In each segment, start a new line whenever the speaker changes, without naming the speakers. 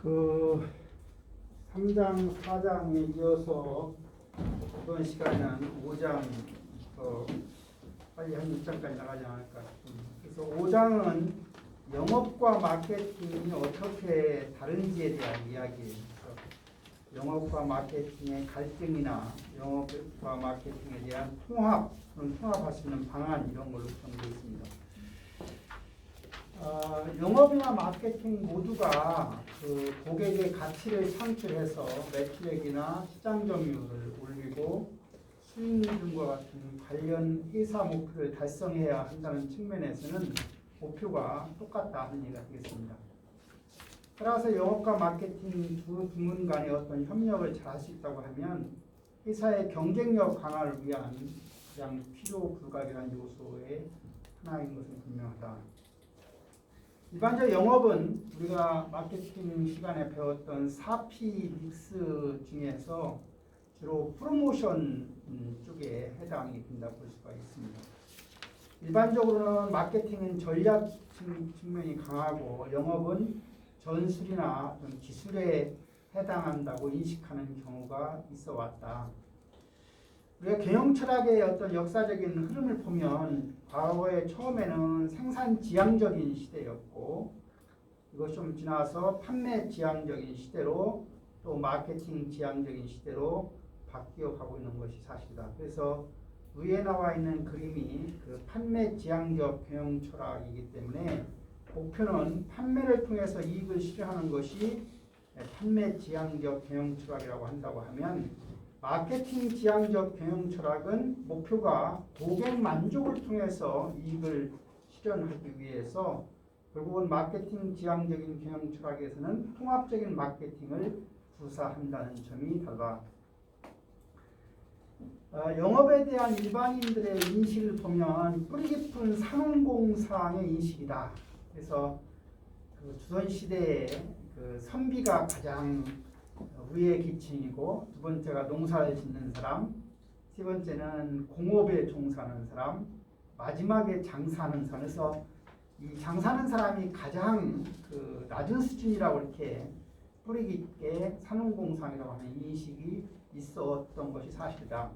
그 3장, 4장에 이어서 이번 시간에는 5장 빨리 한 6장까지 나가지 않을까 싶습니다. 그래서 5장은 영업과 마케팅이 어떻게 다른지에 대한 이야기예요. 영업과 마케팅의 갈등이나 영업과 마케팅에 대한 통합할 수 있는 방안 이런 걸로 정되어 있습니다. 영업이나 마케팅 모두가 그 고객의 가치를 창출해서 매출액이나 시장 점유율을 올리고 수익률 등과 같은 관련 회사 목표를 달성해야 한다는 측면에서는 목표가 똑같다 하는 얘기가 되겠습니다. 따라서 영업과 마케팅 두 부문 간의 어떤 협력을 잘 할 수 있다고 하면 회사의 경쟁력 강화를 위한 가장 필요 불가결한 요소의 하나인 것은 분명하다. 일반적 영업은 우리가 마케팅 시간에 배웠던 4P 믹스 중에서 주로 프로모션 쪽에 해당이 된다고 볼 수가 있습니다. 일반적으로는 마케팅은 전략 측면이 강하고 영업은 전술이나 기술에 해당한다고 인식하는 경우가 있어 왔다. 우리가 경영 철학의 어떤 역사적인 흐름을 보면 과거에 처음에는 생산 지향적인 시대였고 이것 좀 지나서 판매 지향적인 시대로 또 마케팅 지향적인 시대로 바뀌어 가고 있는 것이 사실이다. 그래서 위에 나와 있는 그림이 그 판매 지향적 경영 철학이기 때문에 목표는 판매를 통해서 이익을 실현하는 것이 판매 지향적 경영 철학이라고 한다고 하면 마케팅 지향적 경영 철학은 목표가 고객 만족을 통해서 이익을 실현하기 위해서 결국은 마케팅 지향적인 경영 철학에서는 통합적인 마케팅을 구사한다는 점이 달라. 영업에 대한 일반인들의 인식을 보면 뿌리 깊은 산업공상의 인식이다. 그래서 그 조선시대에 그 선비가 가장 위의 계층이고 두 번째가 농사를 짓는 사람, 세 번째는 공업에 종사하는 사람, 마지막에 장사하는 사람. 그래서 이 장사하는 사람이 가장 그 낮은 수준이라고 이렇게 뿌리 깊게 산업공상이라고 하는 인식이 있었던 것이 사실이다.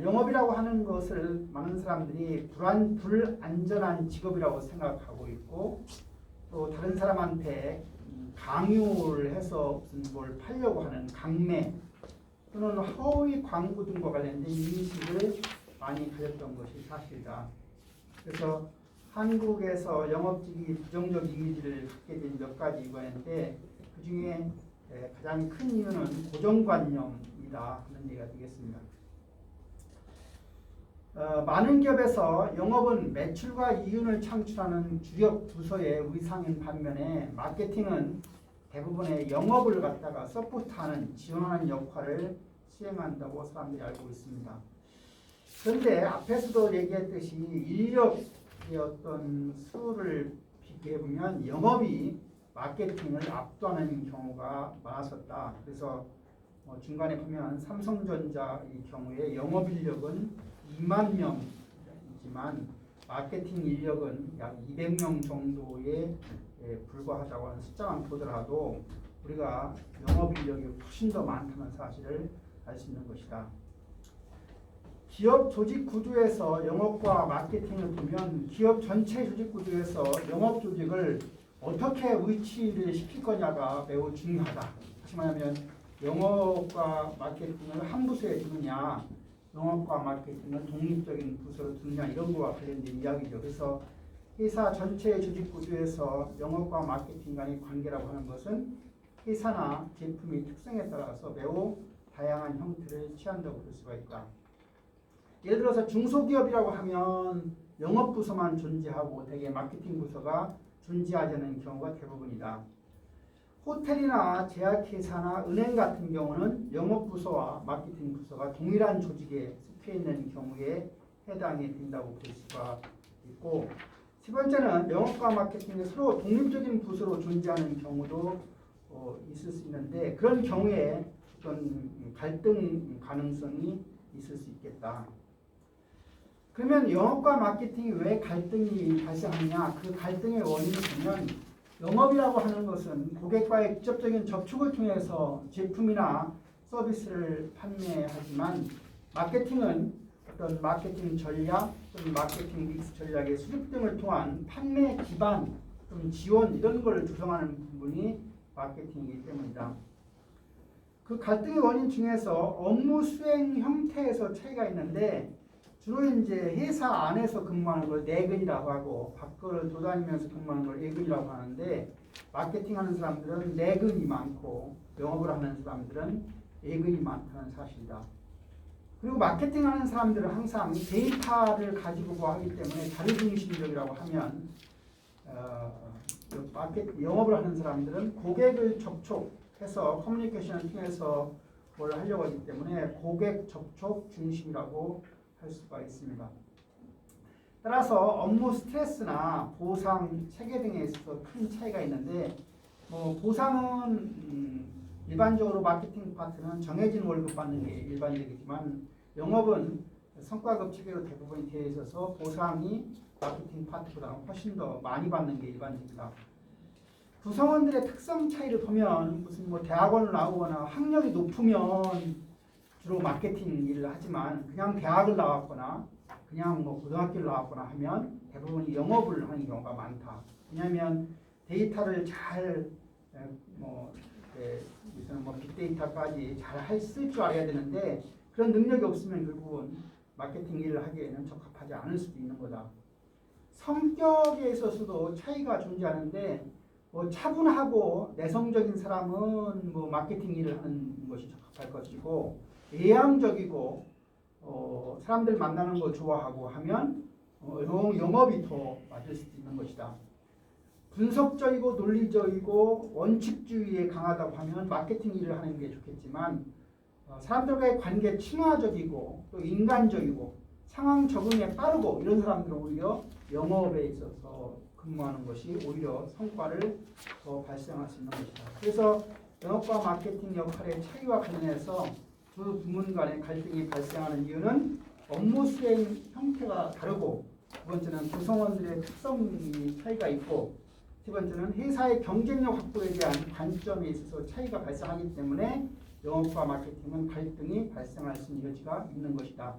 영업이라고 하는 것을 많은 사람들이 불안전한 직업이라고 생각하고 있고 또 다른 사람한테 강요를 해서 무슨 뭘 팔려고 하는 강매 또는 허위 광고 등과 관련된 인식을 많이 가졌던 것이 사실이다. 그래서 한국에서 영업직이 부정적 이미지를 갖게 된 몇 가지 이유가 있는데 그 중에 가장 큰 이유는 고정관념이다 하는 얘기가 되겠습니다. 많은 기업에서 영업은 매출과 이윤을 창출하는 주력 부서의 의상인 반면에 마케팅은 대부분의 영업을 갖다가 서포트하는 지원하는 역할을 수행한다고 사람들이 알고 있습니다. 그런데 앞에서도 얘기했듯이 인력의 어떤 수를 비교해 보면 영업이 마케팅을 압도하는 경우가 많았었다. 그래서 중간에 보면 삼성전자의 경우에 영업 인력은 2만 명이지만 마케팅 인력은 약 200명 정도에 불과하다고 하는 숫자만 보더라도 우리가 영업 인력이 훨씬 더 많다는 사실을 알 수 있는 것이다. 기업 조직 구조에서 영업과 마케팅을 보면 기업 전체 조직 구조에서 영업 조직을 어떻게 위치를 시킬 거냐가 매우 중요하다. 다시 말하면 영업과 마케팅을 한 부서에 두느냐 영업과 마케팅을 독립적인 부서로 두느냐 이런 거와 관련된 이야기죠. 그래서 회사 전체의 조직 구조에서 영업과 마케팅 간의 관계라고 하는 것은 회사나 제품의 특성에 따라서 매우 다양한 형태를 취한다고 볼 수가 있다. 예를 들어서 중소기업이라고 하면 영업부서만 존재하고 대개 마케팅 부서가 존재하지 않는 경우가 대부분이다. 호텔이나 제약회사나 은행 같은 경우는 영업부서와 마케팅 부서가 동일한 조직에 속해 있는 경우에 해당이 된다고 볼 수가 있고 세 번째는 영업과 마케팅이 서로 독립적인 부서로 존재하는 경우도 있을 수 있는데 그런 경우에 어떤 갈등 가능성이 있을 수 있겠다. 그러면 영업과 마케팅이 왜 갈등이 발생하느냐 그 갈등의 원인을 보면 영업이라고 하는 것은 고객과의 직접적인 접촉을 통해서 제품이나 서비스를 판매하지만 마케팅은 어떤 마케팅 전략 또는 마케팅 믹스 전략의 수립 등을 통한 판매 기반 또는 지원 이런 걸 구성하는 부분이 마케팅이기 때문이다. 그 갈등의 원인 중에서 업무 수행 형태에서 차이가 있는데 주로 이제 회사 안에서 근무하는 걸 내근이라고 하고 밖을 돌아다니면서 근무하는 걸 외근이라고 하는데 마케팅하는 사람들은 내근이 많고 영업을 하는 사람들은 외근이 많다는 사실이다. 그리고 마케팅하는 사람들은 항상 데이터를 가지고 뭐 하기 때문에 자료중심적이라고 하면 영업을 하는 사람들은 고객을 접촉해서 커뮤니케이션을 통해서 뭘 하려고 하기 때문에 고객 접촉 중심이라고 할 수가 있습니다. 따라서 업무 스트레스나 보상 체계 등에 있어서 큰 차이가 있는데 보상은 일반적으로 마케팅 파트는 정해진 월급 받는 게 일반적이지만 영업은 성과급 체계로 대부분이 되어 있어서 보상이 마케팅 파트보다 훨씬 더 많이 받는 게 일반적이다. 구성원들의 특성 차이를 보면 무슨 대학원을 나오거나 학력이 높으면 주로 마케팅 일을 하지만 그냥 대학을 나왔거나 그냥 고등학교를 나왔거나 하면 대부분 영업을 하는 경우가 많다. 왜냐하면 데이터를 잘 빅데이터까지 잘 쓸 줄 알아야 되는데 그런 능력이 없으면 결국은 마케팅 일을 하기에는 적합하지 않을 수도 있는 거다. 성격에 있어서도 차이가 존재하는데 차분하고 내성적인 사람은 마케팅 일을 하는 것이 적합할 것이고 외향적이고 사람들 만나는 거 좋아하고 하면 영업이 더 맞을 수도 있는 것이다. 분석적이고 논리적이고 원칙주의에 강하다고 하면 마케팅 일을 하는 게 좋겠지만 사람들과의 관계 친화적이고 또 인간적이고 상황 적응에 빠르고 이런 사람들은 오히려 영업에 있어서 근무하는 것이 오히려 성과를 더 발생할 수 있는 것이다. 그래서 영업과 마케팅 역할의 차이와 관련해서 두 부문 간의 갈등이 발생하는 이유는 업무 수행 형태가 다르고 두 번째는 구성원들의 특성이 차이가 있고 세 번째는 회사의 경쟁력 확보에 대한 관점에 있어서 차이가 발생하기 때문에 영업과 마케팅은 갈등이 발생할 수 있는 여지가 있는 것이다.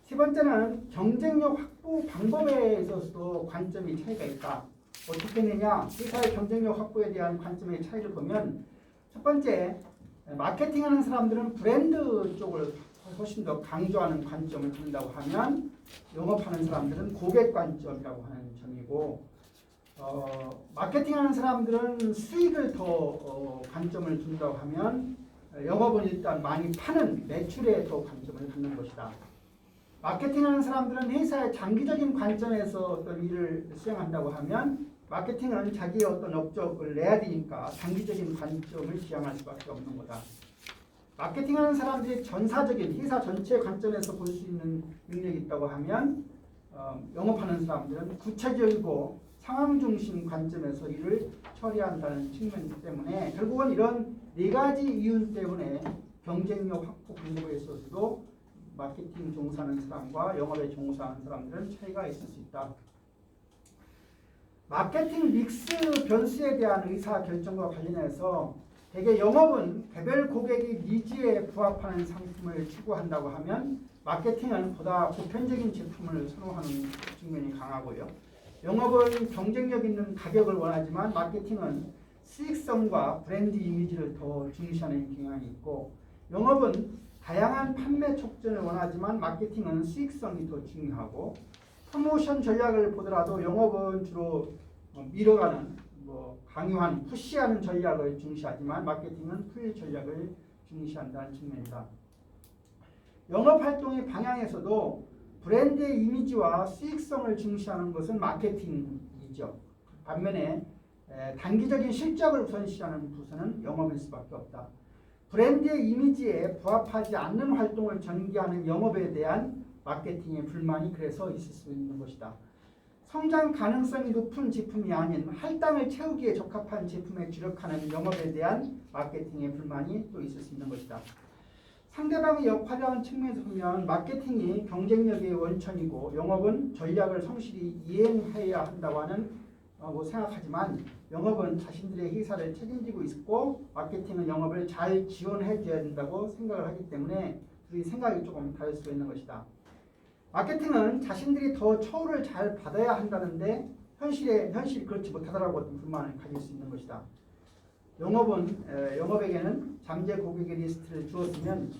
세 번째는 경쟁력 확보 방법에 있어서도 관점이 차이가 있다. 어떻게 되느냐? 회사의 경쟁력 확보에 대한 관점의 차이를 보면 첫 번째, 마케팅하는 사람들은 브랜드 쪽을 훨씬 더 강조하는 관점을 둔다고 하면 영업하는 사람들은 고객 관점이라고 하는 점이고 마케팅하는 사람들은 수익을 더 관점을 둔다고 하면 영업은 일단 많이 파는 매출에 더 관점을 갖는 것이다. 마케팅하는 사람들은 회사의 장기적인 관점에서 어떤 일을 수행한다고 하면 마케팅은 자기의 어떤 업적을 내야 되니까 장기적인 관점을 지향할 수밖에 없는 거다. 마케팅하는 사람들이 전사적인 회사 전체 관점에서 볼 수 있는 능력이 있다고 하면 영업하는 사람들은 구체적이고 상황 중심 관점에서 일을 처리한다는 측면 때문에 결국은 이런 네 가지 이유 때문에 경쟁력 확보 방법에 있어서도 마케팅 종사하는 사람과 영업에 종사하는 사람들은 차이가 있을 수 있다. 마케팅 믹스 변수에 대한 의사 결정과 관련해서 대개 영업은 개별 고객의 니즈에 부합하는 상품을 추구한다고 하면 마케팅은 보다 보편적인 제품을 선호하는 측면이 강하고요. 영업은 경쟁력 있는 가격을 원하지만 마케팅은 수익성과 브랜드 이미지를 더 중시하는 경향이 있고 영업은 다양한 판매 촉진을 원하지만 마케팅은 수익성이 더 중요하고 프로모션 전략을 보더라도 영업은 주로 밀어가는 강요하는 푸시하는 전략을 중시하지만 마케팅은 풀 전략을 중시한다는 측면이다. 영업 활동의 방향에서도 브랜드의 이미지와 수익성을 중시하는 것은 마케팅이죠. 반면에 단기적인 실적을 우선시하는 부서는 영업일 수밖에 없다. 브랜드의 이미지에 부합하지 않는 활동을 전개하는 영업에 대한 마케팅의 불만이 그래서 있을 수 있는 것이다. 성장 가능성이 높은 제품이 아닌 할당을 채우기에 적합한 제품에 주력하는 영업에 대한 마케팅의 불만이 또 있을 수 있는 것이다. 상대방의 역할이라는 측면에서 보면 마케팅이 경쟁력의 원천이고 영업은 전략을 성실히 이행해야 한다고 하는 뭐 생각하지만 영업은 자신들의 회사를 책임지고 있고 마케팅은 영업을 잘 지원해 줘야 된다고 생각을 하기 때문에 둘이 생각이 조금 다를 수 있는 것이다. 마케팅은 자신들이 더 처우를 잘 받아야 한다는데 현실이 그렇지 못하다라고 어떤 불만을 가질 수 있는 것이다. 영업에게는 잠재 고객의 리스트를 주었으면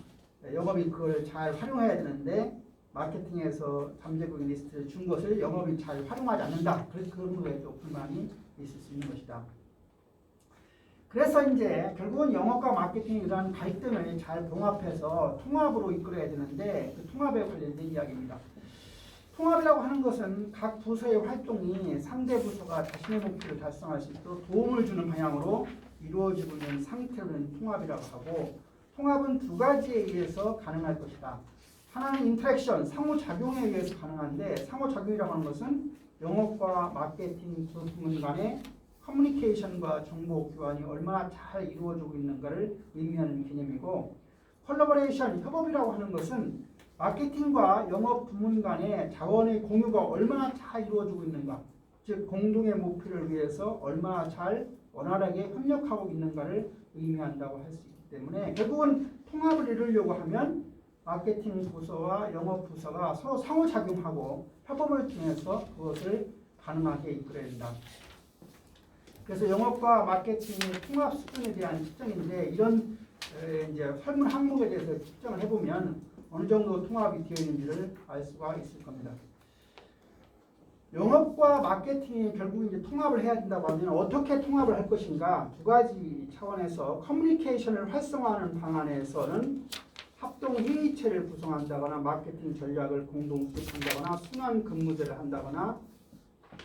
영업이 그걸 잘 활용해야 되는데 마케팅에서 잠재 고객 리스트를 준 것을 영업이 잘 활용하지 않는다. 그래서 그런 거에 또 불만이 있을 수 있는 것이다. 그래서 이제 결국은 영업과 마케팅이 이러한 갈등을 잘 봉합해서 통합으로 이끌어야 되는데 그 통합에 관련된 이야기입니다. 통합이라고 하는 것은 각 부서의 활동이 상대 부서가 자신의 목표를 달성할 수 있도록 도움을 주는 방향으로 이루어지고 있는 상태로는 통합이라고 하고, 통합은 두 가지에 의해서 가능할 것이다. 하나는 인터랙션, 상호작용에 의해서 가능한데, 상호작용이라고 하는 것은 영업과 마케팅 두 부문 간의 커뮤니케이션과 정보 교환이 얼마나 잘 이루어지고 있는가를 의미하는 개념이고, 콜라보레이션, 협업이라고 하는 것은 마케팅과 영업 부문 간의 자원의 공유가 얼마나 잘 이루어지고 있는가, 즉 공동의 목표를 위해서 얼마나 잘 원활하게 협력하고 있는가를 의미한다고 할 수 있기 때문에 결국은 통합을 이루려고 하면 마케팅 부서와 영업 부서가 서로 상호작용하고 협업을 통해서 그것을 가능하게 이끌어야 된다. 그래서 영업과 마케팅의 통합 수준에 대한 측정인데, 이런 이제 설문 항목에 대해서 측정을 해보면 어느 정도 통합이 되어 있는지를 알 수가 있을 겁니다. 영업과 마케팅이 결국 이제 통합을 해야 된다고 하면 어떻게 통합을 할 것인가? 두 가지 차원에서 커뮤니케이션을 활성화하는 방안에서는 합동 회의체를 구성한다거나 마케팅 전략을 공동 수립한다거나 순환 근무제를 한다거나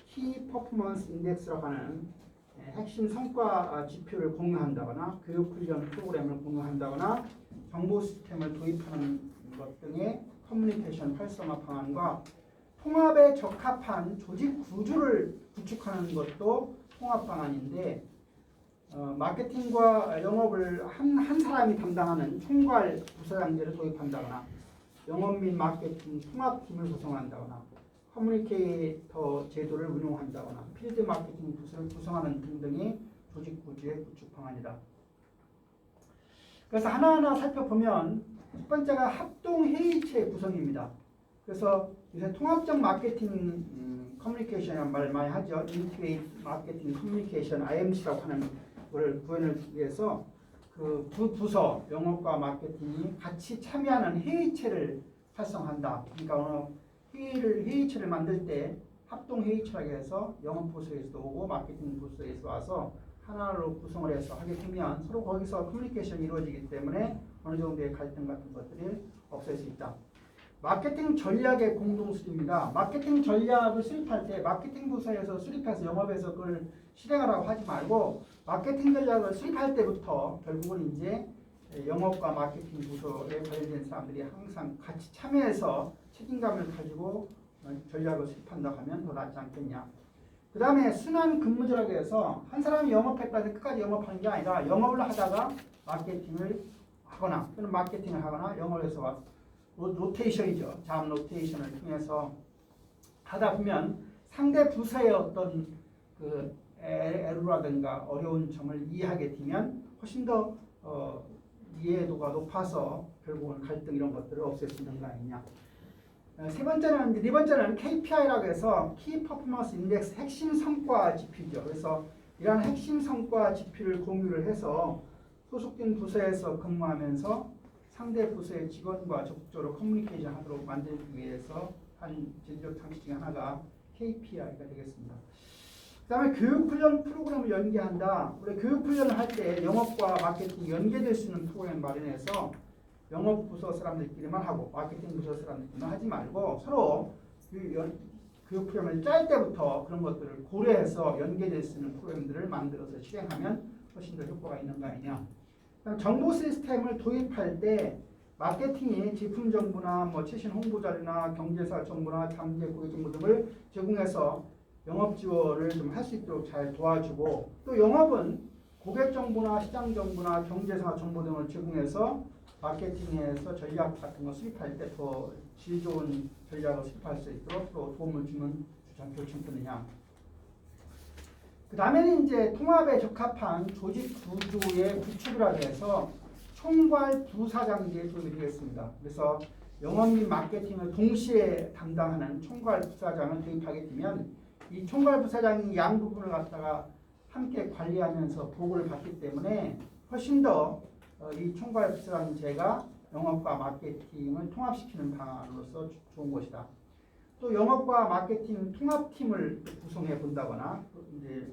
키 퍼포먼스 인덱스라고 하는 핵심 성과 지표를 공유한다거나 교육 훈련 프로그램을 공유한다거나 정보 시스템을 도입하는 것 등의 커뮤니케이션 활성화 방안과 통합에 적합한 조직 구조를 구축하는 것도 통합 방안인데, 마케팅과 영업을 한 사람이 담당하는 총괄 부서장제를 도입한다거나 영업 및 마케팅 통합팀을 구성한다거나 커뮤니케이터 제도를 운용한다거나 필드 마케팅 부서를 구성하는 등등의 조직 구조의 구축 방안이다. 그래서 하나하나 살펴보면 첫 번째가 합동 회의체 구성입니다. 그래서 요새 통합적 마케팅 커뮤니케이션이라는 말을 많이 하죠. 인티그레이트 마케팅 커뮤니케이션 IMC라고 하는 걸 구현을 위해서 그 두 부서 영업과 마케팅이 같이 참여하는 회의체를 활성화한다. 그러니까 회의체를 만들 때 합동 회의체라고 해서 영업 부서에서도 오고 마케팅 부서에서 와서 하나로 구성을 해서 하게 되면 서로 거기서 커뮤니케이션이 이루어지기 때문에 어느 정도의 갈등 같은 것들이 없앨 수 있다. 마케팅 전략의 공동 수립입니다. 마케팅 전략을 수립할 때 마케팅 부서에서 수립해서 영업에서 그걸 실행하라고 하지 말고 마케팅 전략을 수립할 때부터 결국은 이제 영업과 마케팅 부서에 관련된 사람들이 항상 같이 참여해서 책임감을 가지고 전략을 수립한다고 하면 더 낫지 않겠냐. 그 다음에 순환 근무제라고 해서 한 사람이 영업했다 해서 끝까지 영업하는 게 아니라 영업을 하다가 마케팅을 하거나 또는 마케팅을 하거나 영업을 해서 로테이션이죠. 잡 로테이션을 통해서 하다 보면 상대 부서의 어떤 그 애로라든가 어려운 점을 이해하게 되면 훨씬 더 이해도가 높아서 결국은 갈등 이런 것들을 없앨 수 있는 거 아니냐. 네 번째는 KPI라고 해서 키 퍼포먼스 인덱스 핵심 성과 지표죠. 그래서 이러한 핵심 성과 지표를 공유를 해서 소속된 부서에서 근무하면서 상대 부서의 직원과 적극적으로 커뮤니케이션 하도록 만들기 위해서 한 제도적 장치 중에 하나가 KPI가 되겠습니다. 그 다음에 교육훈련 프로그램을 연계한다. 우리 교육훈련을 할 때 영업과 마케팅이 연계될 수 있는 프로그램 마련해서 영업 부서 사람들끼리만 하고 마케팅 부서 사람들끼리만 하지 말고 서로 교육 프로그램을 짤 때부터 그런 것들을 고려해서 연계될 수 있는 프로그램들을 만들어서 실행하면 훨씬 더 효과가 있는 거 아니냐. 정보 시스템을 도입할 때 마케팅이 제품 정보나 최신 홍보 자료나 경제사 정보나 잠재 고객 정보 등을 제공해서 영업 지원을 좀 할 수 있도록 잘 도와주고, 또 영업은 고객 정보나 시장 정보나 경제사 정보 등을 제공해서 마케팅에서 전략 같은 거 수립할 때 더 질 좋은 전략을 수립할 수 있도록 또 도움을 주는 교육청이냐. 그 다음에는 이제 통합에 적합한 조직 구조의 구축이라고 해서 총괄 부사장제에 도움이 되겠습니다. 그래서 영업 및 마케팅을 동시에 담당하는 총괄 부사장을 도입하게 되면 이 총괄 부사장이 양 부분을 갖다가 함께 관리하면서 보고를 받기 때문에 훨씬 더 이 총괄 부사장제가 영업과 마케팅을 통합시키는 방안으로서 좋은 것이다. 또 영업과 마케팅 통합팀을 구성해 본다거나 이제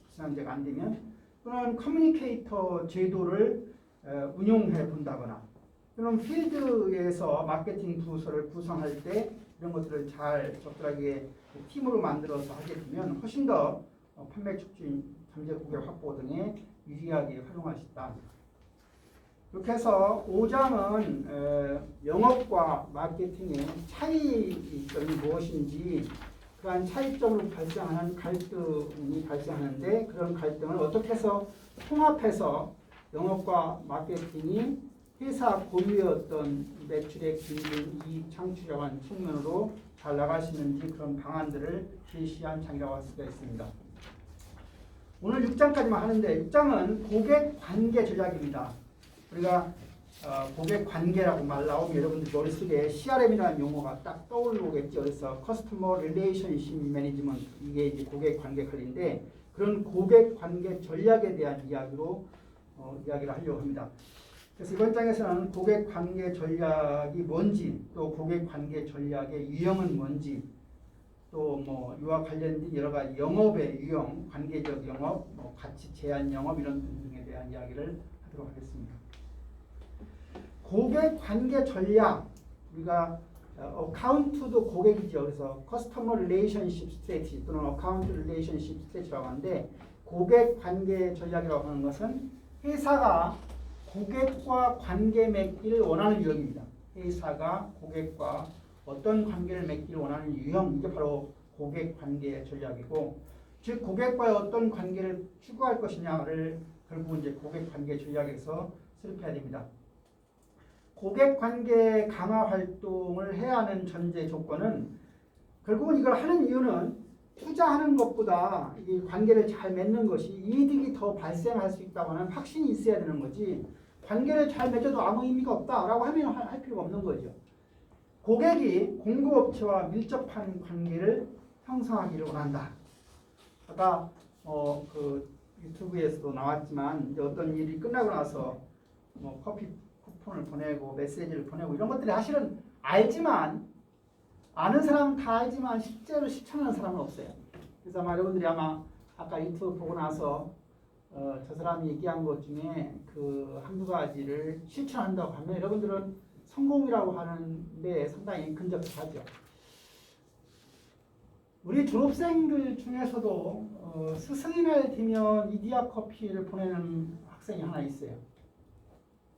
부사장제가 안 되면 또는 커뮤니케이터 제도를 운용해 본다거나 그럼 필드에서 마케팅 부서를 구성할 때 이런 것들을 잘 적절하게 팀으로 만들어서 하게 되면 훨씬 더 판매 촉진, 잠재 고객 확보 등에 유리하게 활용할 수 있다. 이렇게 해서 5장은 영업과 마케팅의 차이점이 무엇인지 그러한 차이점으로 발생하는 갈등이 발생하는데 그런 갈등을 어떻게 해서 통합해서 영업과 마케팅이 회사 고유의 어떤 매출액 증진, 이익 창출이라는 측면으로 잘 나갈 수 있는지 그런 방안들을 제시한 장이라고 할 수가 있습니다. 오늘 6장까지만 하는데 6장은 고객 관계 전략입니다. 우리가 고객 관계라고 말 나오면 여러분들 머릿속에 CRM이라는 용어가 딱 떠오르겠죠. 그래서 커스터머 릴레이션십 매니지먼트 이게 이제 고객 관계 관리인데 그런 고객 관계 전략에 대한 이야기로 이야기를 하려고 합니다. 그래서 이번 장에서는 고객 관계 전략이 뭔지 또 고객 관계 전략의 유형은 뭔지 또 뭐 이와 관련된 여러 가지 영업의 유형, 관계적 영업, 뭐 가치 제한 영업 이런 등등에 대한 이야기를 하도록 하겠습니다. 고객 관계 전략 우리가 어카운트도 고객이죠. 그래서 커스터머 릴레이션십 스트래티지 또는 어카운트 릴레이션십 스트래티지라고 하는데 고객 관계 전략이라고 하는 것은 회사가 고객과 관계 맺기를 원하는 유형입니다. 회사가 고객과 어떤 관계를 맺기를 원하는 유형 이게 바로 고객 관계 전략이고 즉 고객과의 어떤 관계를 추구할 것이냐를 결국은 이제 고객 관계 전략에서 수립해야 됩니다. 고객 관계 강화 활동을 해야 하는 전제 조건은 결국은 이걸 하는 이유는 투자하는 것보다 이 관계를 잘 맺는 것이 이득이 더 발생할 수 있다고 하는 확신이 있어야 되는 거지 관계를 잘 맺어도 아무 의미가 없다라고 하면 할 필요가 없는 거죠. 고객이 공급업체와 밀접한 관계를 형성하기를 원한다. 아까 그 유튜브에서도 나왔지만 이제 어떤 일이 끝나고 나서 뭐 커피 쿠폰을 보내고 메시지를 보내고 이런 것들이 사실은 알지만 아는 사람은 다 알지만 실제로 실천하는 사람은 없어요. 그래서 아마 여러분들이 아마 아까 유튜브 보고 나서 저 사람이 얘기한 것 중에 그 한두 가지를 실천한다고 하면 여러분들은 성공이라고 하는데 상당히 근접하죠. 우리 졸업생들 중에서도 스승의 날 되면 이디야 커피를 보내는 학생이 하나 있어요.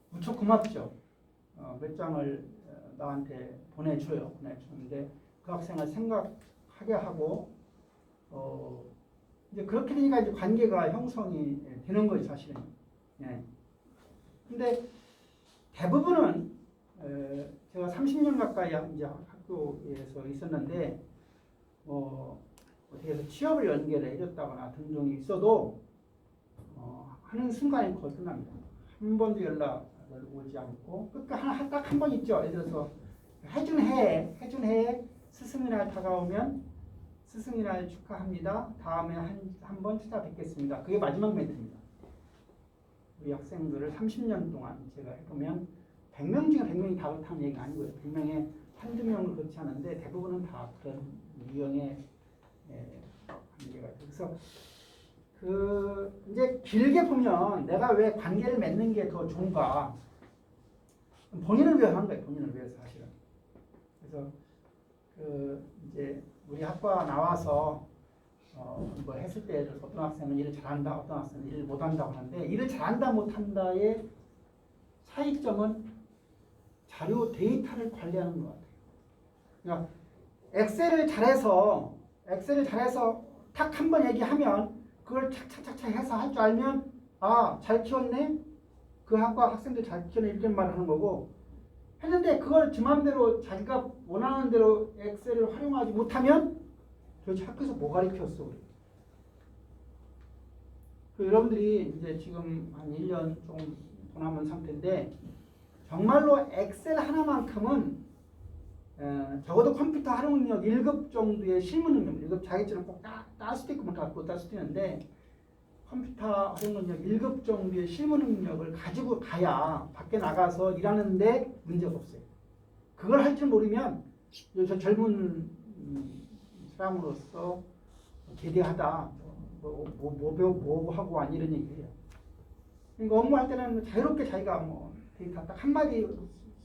무척 고맙죠. 몇 장을 나한테 보내주는데 그 학생을 생각하게 하고 이제 그렇게 되니까 이제 관계가 형성이 되는 거죠, 사실은. 예. 근데 대부분은 제가 30년 가까이 이제 학교에서 있었는데 어떻게 해서 취업을 연결해 줬다거나 등등이 있어도 하는 순간에 거의 끝납니다. 한 번도 연락을 오지 않고 끝까지 딱 한 번 있죠. 예를 들어서 해준 해에 스승의 날 다가오면 스승의 날 축하합니다. 다음에 한 번 찾아뵙겠습니다. 그게 마지막 멘트입니다. 우리 학생들을 30년 동안 제가 해보면 100명 중에 100명이 다 그렇다는 얘기가 아니고요. 100명에 한두 명은 그렇지 않은데 대부분은 다 그런 유형의 관계가 있어요. 그래서 이제 길게 보면 내가 왜 관계를 맺는 게 더 좋은가? 본인을 위해서 하는 거예요. 본인을 위해서 사실은. 그래서 이제 우리 학과 나와서 뭐 했을 때 어떤 학생은 일을 잘한다, 어떤 학생은 일을 못한다고 하는데 일을 잘한다, 못한다의 차이점은 자료 데이터를 관리하는 것 같아요. 그러니까 엑셀을 잘해서 탁 한 번 얘기하면 그걸 착착착착 해서 할 줄 알면 잘 키웠네. 그 학과 학생들 잘 키웠네 이렇게 말을 하는 거고 했는데 그걸 지 맘대로 자기가 원하는 대로 엑셀을 활용하지 못하면 도대체 학교에서 뭐 가르쳤어? 그 여러분들이 이제 지금 한 1년 조금 더 남은 상태인데 정말로 엑셀 하나만큼은 적어도 컴퓨터 활용 능력 1급 정도의 실무 능력, 1급 자격증은 꼭 딸 수도 있고 못 딸 수도 있는데 컴퓨터 활용 능력 1급 정도의 실무 능력을 가지고 가야 밖에 나가서 일하는데 문제가 없어요. 그걸 할 줄 모르면 저 젊은 사람으로서 대대하다 뭐 하고 왔니 이런 얘기해요. 그러니까 업무할 때는 자유롭게 자기가 뭐 데이터 딱 한마디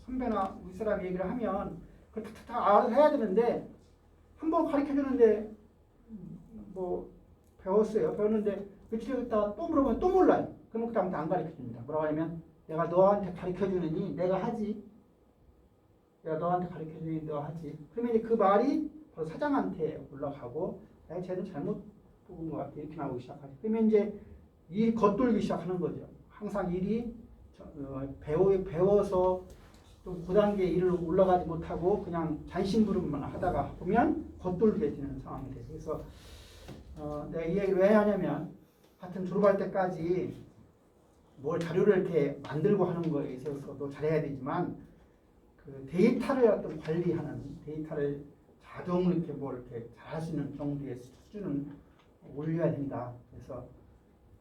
선배나 윗사람 얘기를 하면 그걸 탁탁탁 알아서 해야 되는데 한 번 가르쳐 주는데 뭐 배웠는데 며칠 있다가 또 물어보면 또 몰라요. 그럼 그다음부터 안 가르쳐 줍니다. 뭐라고 하냐면 내가 너한테 가르쳐 주느니 내가 하지. 내가 너한테 가르쳐 주니 너 하지. 그러면 이제 그 말이 바로 사장한테 올라가고 내가 쟤는 잘못 뽑은 것 같아. 이렇게 나오기 시작하죠. 그러면 이제 이 겉돌기 시작하는 거죠. 항상 일이 배워서 좀 고단계 일을 올라가지 못하고 그냥 잔심부름만 하다가 보면 겉돌게 되는 상황이 돼요. 그래서 내가 이 얘기를 왜 하냐면 하여튼 졸업할 때까지 뭘 자료를 이렇게 만들고 하는 거에 있어서도 잘해야 되지만 그 데이터를 어떤 관리하는 데이터를 자동으로 이렇게 뭘 이렇게 잘할 수 있는 정도의 수준은 올려야 된다. 그래서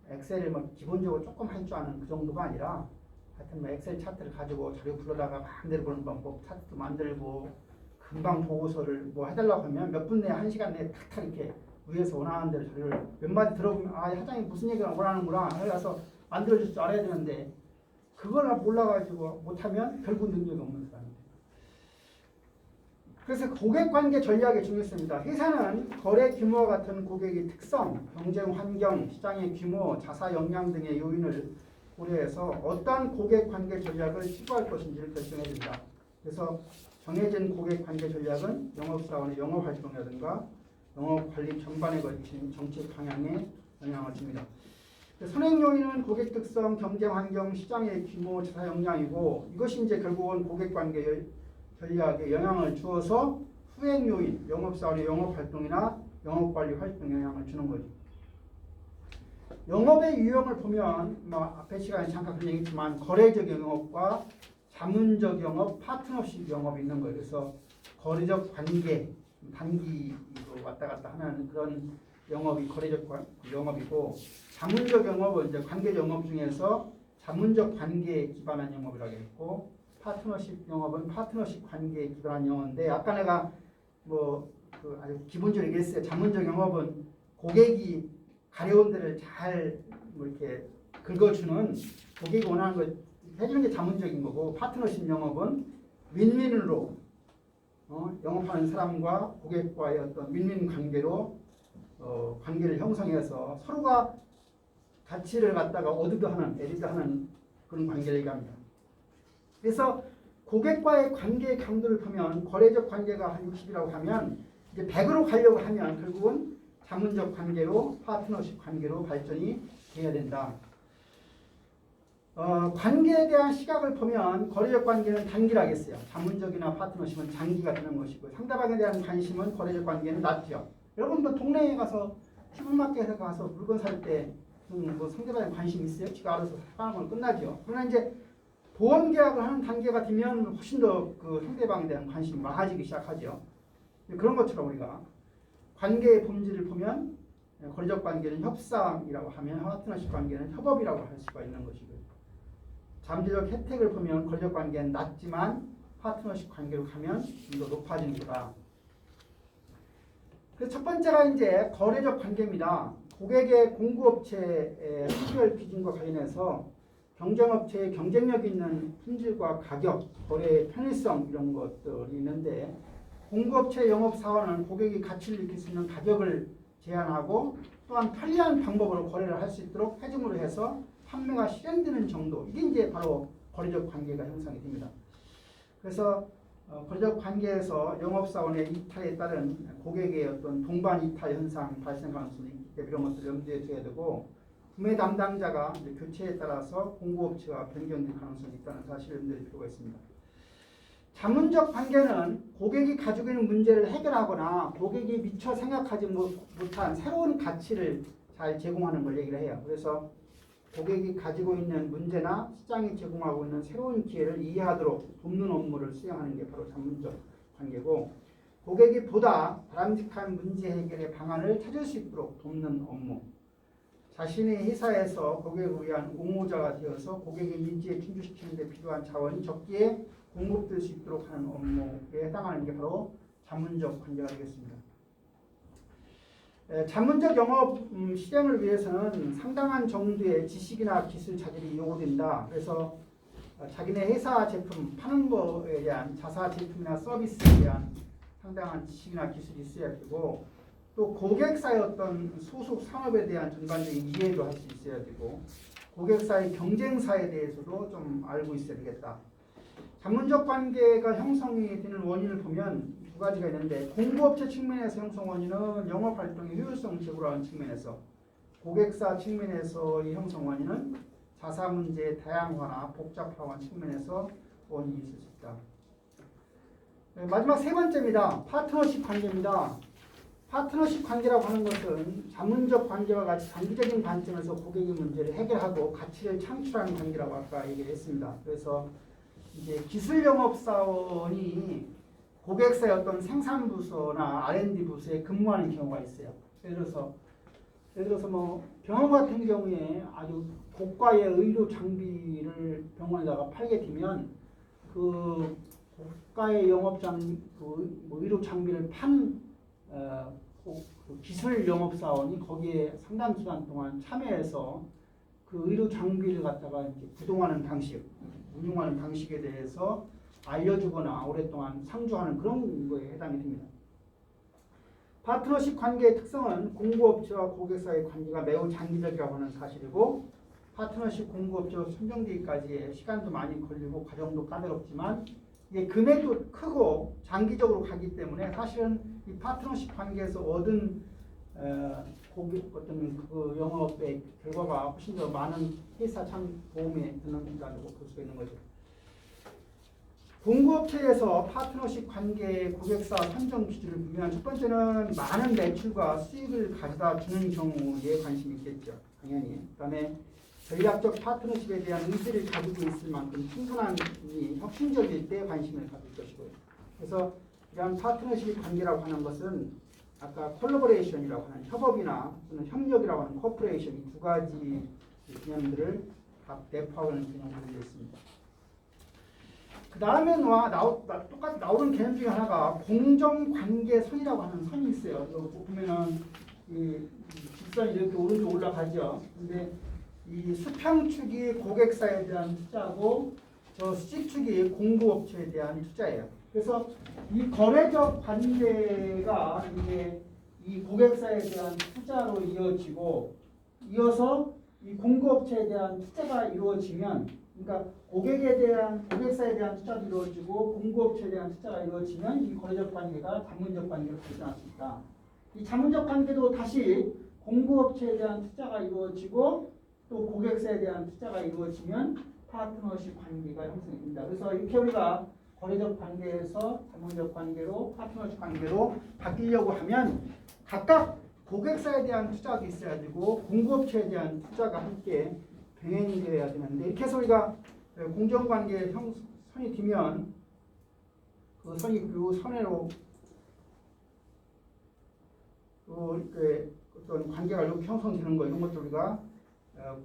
엑셀을 뭐 기본적으로 조금 할 줄 아는 그 정도가 아니라 하여튼 뭐 엑셀 차트를 가지고 자료 불러다가 마음대로 보는 방법, 차트도 만들고 금방 보고서를 뭐 해달라고 하면 몇 분 내에 1시간 내에 탁탁 이렇게 위에서 원하는 대로 자료를 몇 마디 들어보면 아 사장님 무슨 얘기를 원하는구나 해서 만들어줄 줄 알아야 되는데 그걸 몰라가지고 못하면 결국 능력이 없는 사람입니다. 그래서 고객관계 전략이 중요했습니다. 회사는 거래 규모와 같은 고객의 특성, 경쟁 환경, 시장의 규모, 자사 역량 등의 요인을 고려해서 어떠한 고객관계 전략을 추구할 것인지를 결정해야 된다. 그래서 정해진 고객관계 전략은 영업사원의 영업활동이라든가 영업관리 전반에 걸친 정책 방향에 영향을 줍니다. 선행 요인은 고객 특성, 경쟁 환경, 시장의 규모, 자사 역량이고 이것이 이제 결국은 고객관계 전략에 영향을 주어서 후행 요인, 영업사원의 영업활동이나 영업관리 활동에 영향을 주는 거죠. 영업의 유형을 보면 뭐 앞에 시간에 잠깐 그런 얘기했지만 거래적 영업과 자문적 영업, 파트너십 영업이 있는 거예요. 그래서 거래적 관계, 단기로 왔다 갔다 하는 그런 영업이 거래적 영업이고 자문적 영업은 이제 관계 영업 중에서 자문적 관계에 기반한 영업이라고 했고 파트너십 영업은 파트너십 관계에 기반한 영업인데 아까 내가 뭐 그 아주 기본적으로 얘기했어요. 자문적 영업은 고객이 가려운 데를 잘 뭐 이렇게 긁어주는 고객이 원하는 걸 해주는 게 자문적인 거고 파트너십 영업은 윈윈으로 영업하는 사람과 고객과의 어떤 윈윈 관계로 관계를 형성해서 서로가 가치를 갖다가 얻으도 하는 에디도 하는 그런 관계를 얘기합니다. 그래서 고객과의 관계의 강도를 보면 거래적 관계가 한 60이라고 하면 이제 100으로 가려고 하면 결국은 자문적 관계로 파트너십 관계로 발전이 돼야 된다. 관계에 대한 시각을 보면 거래적 관계는 단기라고 했어요. 자문적이나 파트너십은 장기가 되는 것이고 상대방에 대한 관심은 거래적 관계는 낮죠. 여러분 뭐 동네에 가서 슈퍼마켓에 가서 물건 살 때 뭐 상대방에 관심 있어요? 지가 알아서 사는 끝나죠. 그러나 이제 보험 계약을 하는 단계가 되면 훨씬 더 그 상대방에 대한 관심이 많아지기 시작하죠. 그런 것처럼 우리가 관계의 본질을 보면 거래적 관계는 협상이라고 하면 파트너십 관계는 협업이라고 할 수가 있는 것이고요. 잠재적 혜택을 보면 거래적 관계는 낮지만 파트너십 관계로 가면 좀 더 높아지는 거다. 그래서 첫 번째가 이제 거래적 관계입니다. 고객의 공급업체의 선별 기준과 관련해서 경쟁업체의 경쟁력 있는 품질과 가격, 거래의 편의성 이런 것들이 있는데 공급업체 영업사원은 고객이 가치를 느낄 수 있는 가격을 제한하고 또한 편리한 방법으로 거래를 할 수 있도록 해줌으로 해서 판매가 실현되는 정도 이게 이제 바로 거래적 관계가 형성이 됩니다. 그래서 거래적 관계에서 영업사원의 이탈에 따른 고객의 어떤 동반 이탈 현상 발생 가능성이 있기 때문에 이런 것들을 염두에 둬야 되고 구매 담당자가 교체에 따라서 공급업체가 변경될 가능성이 있다는 사실을 염두에 둘 필요가 있습니다. 자문적 관계는 고객이 가지고 있는 문제를 해결하거나 고객이 미처 생각하지 못한 새로운 가치를 잘 제공하는 걸 얘기를 해요. 그래서 고객이 가지고 있는 문제나 시장이 제공하고 있는 새로운 기회를 이해하도록 돕는 업무를 수행하는 게 바로 자문적 관계고, 고객이 보다 바람직한 문제 해결의 방안을 찾을 수 있도록 돕는 업무, 자신의 회사에서 고객을 위한 옹호자가 되어서 고객의 니즈에 충족시키는 데 필요한 자원이 적기에 공급될 수 있도록 하는 업무에 해당하는 게 바로 자문적 관계가 되겠습니다. 자문적 영업 실행을 위해서는 상당한 정도의 지식이나 기술 자질이 요구된다. 그래서 자기네 회사 제품 파는 거에 대한 자사 제품이나 서비스에 대한 상당한 지식이나 기술이 있어야 되고, 또 고객사의 어떤 소속 산업에 대한 전반적인 이해도 할 수 있어야 되고, 고객사의 경쟁사에 대해서도 좀 알고 있어야 되겠다. 자문적 관계가 형성이 되는 원인을 보면 두 가지가 있는데, 공급업체 측면에서 형성 원인은 영업활동의 효율성 제고라는 측면에서, 고객사 측면에서의 형성 원인은 자사 문제의 다양화나 복잡화한 측면에서 원인이 있을 수 있다. 마지막 세 번째입니다. 파트너십 관계입니다. 파트너십 관계라고 하는 것은 자문적 관계와 같이 장기적인 관점에서 고객의 문제를 해결하고 가치를 창출하는 관계라고 아까 얘기를 했습니다. 그래서 이제 기술 영업사원이 고객사의 어떤 생산부서나 R&D 부서에 근무하는 경우가 있어요. 예를 들어서 뭐 병원 같은 경우에 아주 고가의 의료 장비를 병원에다가 팔게 되면 그 고가의 뭐 의료 장비를 판 그 기술 영업사원이 거기에 상당 기간 동안 참여해서 그 의료 장비를 갖다가 이제 구동하는 방식, 운용하는 방식에 대해서 알려주거나 오랫동안 상주하는 그런 거에 해당이 됩니다. 파트너십 관계의 특성은 공급업체와 고객사의 관계가 매우 장기적이라고 하는 사실이고, 파트너십 공급업체로 선정되기까지의 시간도 많이 걸리고 과정도 까다롭지만 이게 금액도 크고 장기적으로 가기 때문에 사실은 이 파트너십 관계에서 얻은 어떤 그 영업의 결과가 훨씬 더 많은 회사 참 도움에 되는다고 볼 수가 있는 거죠. 공급업체에서 파트너십 관계의 고객사 선정 기준을 보면 첫 번째는 많은 매출과 수익을 가져다 주는 경우에 관심이 있겠죠. 당연히. 그다음에 전략적 파트너십에 대한 의지를 가지고 있을 만큼 충분한 혁신적일 때 관심을 가질 것이고요. 그래서 이러한 파트너십 관계라고 하는 것은 아까 콜라보레이션이라고 하는 협업이나 또는 협력이라고 하는 코퍼레이션 이 두 가지 개념들을 각 대표하는 개념으로 되어 있습니다. 그 다음에 똑같이 나오는 개념 중에 하나가 공정관계선이라고 하는 선이 있어요. 이거 보면은 이 직선이 이렇게 오른쪽 올라가죠. 근데 이 수평축이 고객사에 대한 투자고 저 수직축이 공급업체에 대한 투자예요. 그래서 이 거래적 관계가 이제 이 고객사에 대한 투자로 이어지고, 이어서 이 공급업체에 대한 투자가 이루어지면, 그러니까 고객사에 대한 투자도 이루어지고 공급업체에 대한 투자가 이루어지면 이 거래적 관계가 자문적 관계로 발전할 수 있다. 이 자문적 관계도 다시 공급업체에 대한 투자가 이루어지고 또 고객사에 대한 투자가 이루어지면 파트너십 관계가 형성됩니다. 그래서 이렇게 우리가 거래적 관계에서 자문적 관계로 파트너십 관계로 바뀌려고 하면 각각 고객사에 대한 투자가 있어야 되고 공급업체에 대한 투자가 함께 병행이 되어야 되는데, 이렇게 해서 우리가 공정관계 선이 뒤면 그 선이 그 선으로 어떤 관계가 이렇게 형성되는 거, 이런 것들 우리가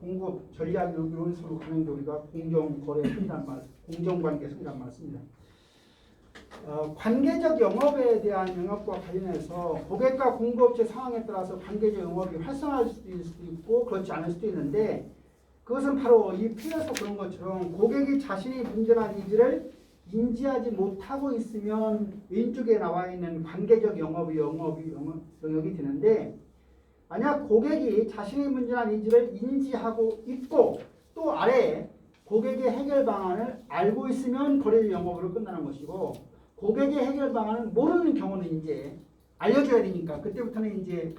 공급 전략 이런 식으로 가는 게 우리가 공정거래 선이란 말, 공정관계 선이란 말을 씁니다. 관계적 영업에 대한 영업과 관련해서 고객과 공급업체 상황에 따라서 관계적 영업이 활성화할 수도 있고 그렇지 않을 수도 있는데, 그것은 바로 이 표에서 그런 것처럼 고객이 자신이 문제나 니즈를 인지하지 못하고 있으면 왼쪽에 나와 있는 관계적 영업이 되는데, 만약 고객이 자신의 문제나 니즈를 인지하고 있고 또 아래에 고객의 해결 방안을 알고 있으면 거래적 영업으로 끝나는 것이고, 고객의 해결 방안을 모르는 경우는 이제 알려줘야 되니까 그때부터는 이제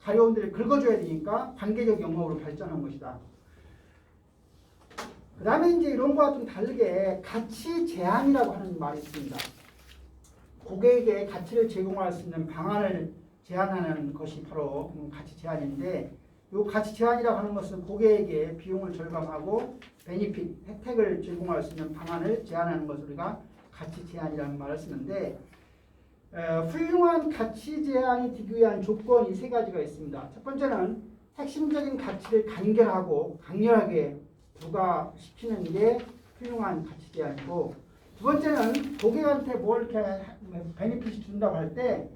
가려운 데를 긁어줘야 되니까 관계적 영업으로 발전한 것이다. 그 다음에 이제 이런 거와 좀 다르게 가치 제한이라고 하는 말이 있습니다. 고객에게 가치를 제공할 수 있는 방안을 제한하는 것이 바로 가치 제한인데 이 가치 제한이라고 하는 것은 고객에게 비용을 절감하고 베니핏, 혜택을 제공할 수 있는 방안을 제한하는 것을 우리가 가치 제한이라는 말을 쓰는데 훌륭한 가치 제한이 되기 위한 조건이 세 가지가 있습니다. 첫 번째는 핵심적인 가치를 간결하고 강렬하게 부과시키는 게 훌륭한 가치 제한이고 두 번째는 고객한테 뭘 이렇게 베니핏이 준다고 할 때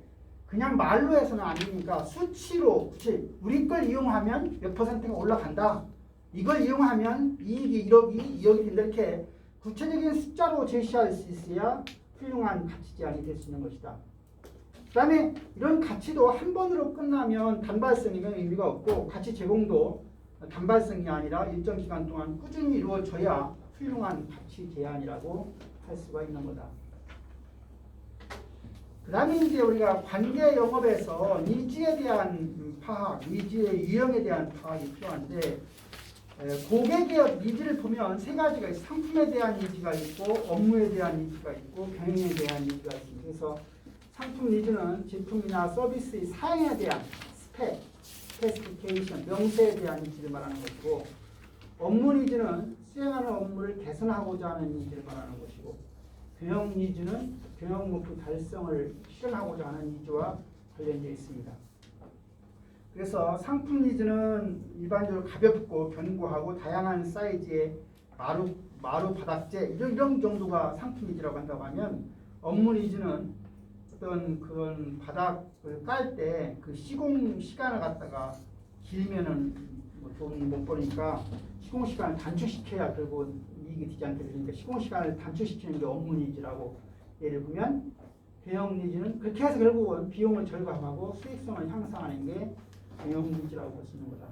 그냥 말로 해서는 안 되니까 수치로 그치 우리 걸 이용하면 몇 %가 올라간다. 이걸 이용하면 이익이 1억이 2억이 된다. 이렇게 구체적인 숫자로 제시할 수 있어야 훌륭한 가치 제한이 될 수 있는 것이다. 그 다음에 이런 가치도 한 번으로 끝나면 단발성이면 의미가 없고 가치 제공도 단발성이 아니라 일정 기간 동안 꾸준히 이루어져야 훌륭한 가치 제한이라고 할 수가 있는 거다. 그 다음에 이제 우리가 관계 영업에서 니즈에 대한 파악, 니즈의 유형에 대한 파악이 필요한데 고객의 니즈를 보면 세 가지가 있어요. 상품에 대한 니즈가 있고 업무에 대한 니즈가 있고 경영에 대한 니즈가 있습니다. 그래서 상품 니즈는 제품이나 서비스의 사용에 대한 스페시피케이션, 명세에 대한 니즈를 말하는 것이고 업무 니즈는 수행하는 업무를 개선하고자 하는 니즈를 말하는 것이고 경영 니즈는 경영 목표 달성을 실현하고자 하는 니즈와 관련되어 있습니다. 그래서 상품 니즈는 일반적으로 가볍고 견고하고 다양한 사이즈의 마루 바닥재 이런 정도가 상품 니즈라고 한다고 하면 업무 니즈는 어떤 그런 바닥을 깔 때 그 시공 시간을 갖다가 길면은 뭐 돈 못 버니까 시공 시간을 단축시켜야 결국 이익이 되지 않게 되니까 시공 시간을 단축시키는 게 업무 니즈라고 예를 보면 경영 니즈는 그렇게 해서 결국은 비용을 절감하고 수익성을 향상하는 게 경영 니즈라고 볼 수 있는 거다.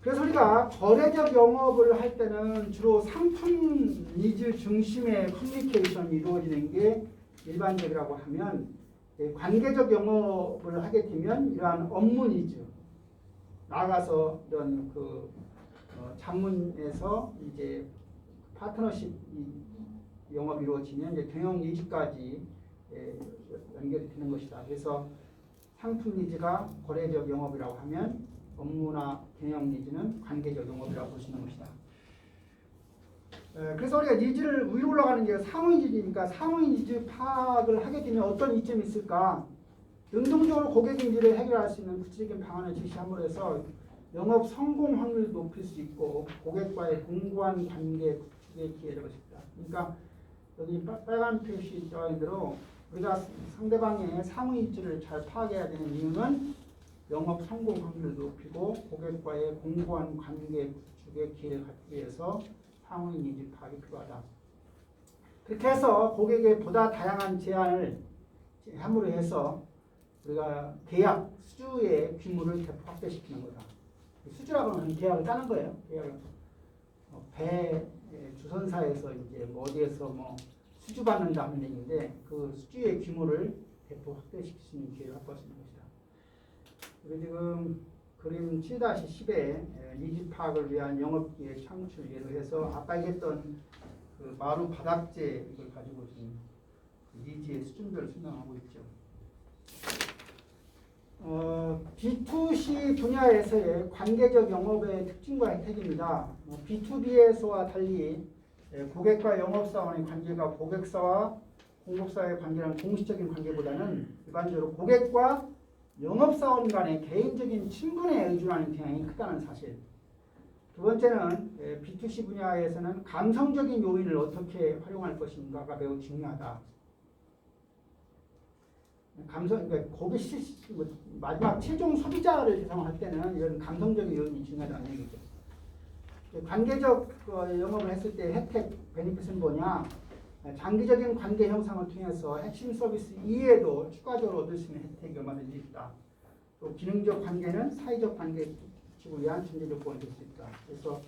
그래서 우리가 거래적 영업을 할 때는 주로 상품 니즈 중심의 커뮤니케이션이 이루어지는 게 일반적이라고 하면 관계적 영업을 하게 되면 이러한 업무 니즈 나아가서 이런 자문에서 이제 파트너십 영업이 이루어지면 이제 경영 니즈까지 연결이 되는 것이다. 그래서 상품 니즈가 거래적 영업이라고 하면 업무나 경영 니즈는 관계적 영업이라고 볼 수 있는 것이다. 그래서 우리가 니즈를 위로 올라가는 게 상위 니즈니까 상위 니즈 파악을 하게 되면 어떤 이점이 있을까? 능동적으로 고객 니즈를 해결할 수 있는 구체적인 방안을 제시함으로 해서 영업 성공 확률을 높일 수 있고 고객과의 공고한 관계 구축에 기회를 것이다. 그러니까 여기 빨간 표시 되어 있는 대로 우리가 상대방의 상위 니즈를 잘 파악해야 되는 이유는 영업 성공 확률을 높이고 고객과의 공고한 관계 구축에 기회를 갖기 위해서 상위 니즈 파악이 필요하다. 그렇게 해서 고객의 보다 다양한 제안을 함으로 해서 우리가 계약 수주의 규모를 대폭 확대시키는 거다. 수주라고 하는 계약을 따는 거예요. 계약을 배 주선사에서 이제 뭐 어디에서 뭐 수주 받는다 하는 얘기인데 그 수주의 규모를 대폭 확대시킬 수 있는 기회를 확보할 수 있는 것이다. 그리고 지금 그림 7-10에 니즈 파악을 위한 영업기회 창출 예로 해서 아까 얘기했던 그 마루 바닥재 이걸 가지고 지금 니즈의 수준들을 설명하고 있죠. B2C 분야에서의 관계적 영업의 특징과 혜택입니다. B2B에서와 달리 고객과 영업사원의 관계가 고객사와 공급사의 관계라는 공식적인 관계보다는 일반적으로 고객과 영업사원 간의 개인적인 친분에 의존하는 경향이 크다는 사실. 두 번째는 B2C 분야에서는 감성적인 요인을 어떻게 활용할 것인가가 매우 중요하다. 그러니까 고객 마지막 최종 소비자를 대상할 때는 이런 감성적인 요인이 중요하다는 얘기죠. 관계적 영업을 했을 때 혜택, 베니핏은 뭐냐? 장기적인 관계 형성을 통해서 핵심 서비스 이외에도 추가적으로 얻을 수 있는 혜택이 얼마든지 있다. 또 기능적 관계는 사회적 관계 구축을 위한 전제 조건이 될 수 있다. 그래서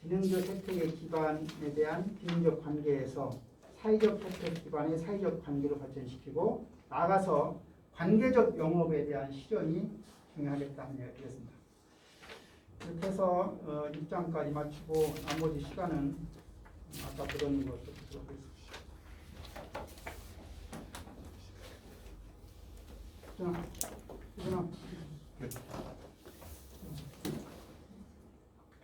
기능적 혜택의 기반에 대한 기능적 관계에서 사회적 혜택 기반의 사회적 관계로 발전시키고 나아가서 관계적 영업에 대한 실현이 중요하겠다는 얘기가 되겠습니다. 이렇게 해서 6장까지 마치고 나머지 시간은 아까 보던 것으로 보도록 하겠습니다. 일어나.